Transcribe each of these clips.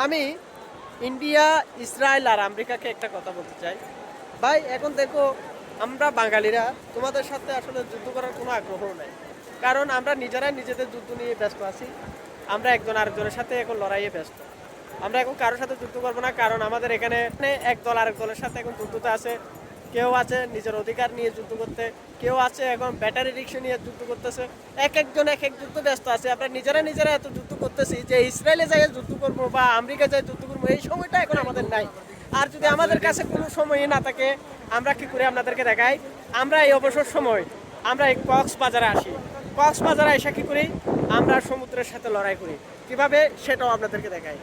আমি India, Israel আর আমেরিকাকে একটা কথা বলতে চাই। ভাই এখন দেখো, আমরা বাঙালিরা তোমাদের সাথে আসলে যুদ্ধ করার কোনো আগ্রহ নাই, কারণ আমরা নিজেরাই নিজেদের যুদ্ধ নিয়ে ব্যস্ত আছি। আমরা একজন আরেকজনের সাথে এখন লড়াইয়ে ব্যস্ত। আমরা এখন কারোর সাথে যুদ্ধ করবো না, কারণ আমাদের এখানে এক দল আরেক দলের সাথে এখন যুদ্ধতে আছে। কেউ আছে নিজের অধিকার নিয়ে যুদ্ধ করতে, কেউ আছে এখন ব্যাটারি রিক্সা নিয়ে যুদ্ধ করতেছে। এক একজন এক এক যুদ্ধ ব্যস্ত আছে। আমরা নিজেরা এত যুদ্ধ করতেছি যে ইসরায়েলে যাই যুদ্ধ করবো বা আমেরিকা যাই যুদ্ধ করবো, এই সময়টা এখন আমাদের নাই। আর যদি আমাদের কাছে কোনো সময়ই না থাকে, আমরা কি করে আপনাদেরকে দেখাই, আমরা এই অবসর সময় আমরা এই কক্সবাজারে আসি। কক্সবাজারে এসে কি করি, আমরা সমুদ্রের সাথে লড়াই করি। কিভাবে সেটাও আপনাদেরকে দেখাই।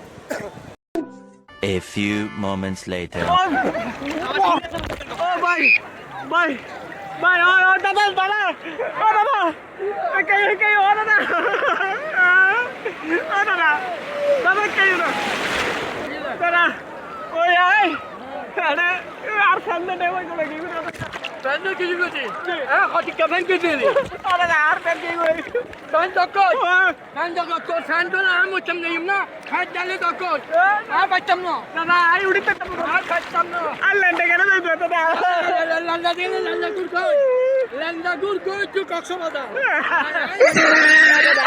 A few moments later. ভাই ভাই ভাই, ও দাদা দাদা, ও দাদা, কে ও দাদা, ও দাদা দাদা, কে দাদা, ওই আয় আরে আর সামনে নেই ওই গুলো কি Ben de gülüyordu. Ha, hadi kafen güzeli. ও দাদা আর পেন কি ওই Ben doktor. Ben de doktor. Sen de lan mutlum neyim la? Kaç tane doktor? Ha, kaçtım la. দাদা আই উড়িতে Ha, kaçtım la. আর লেন্ডে কেন যাইতো দাদা? Landa değil, landa gur koy. Landa gur koy, tu kaksamadan. দাদা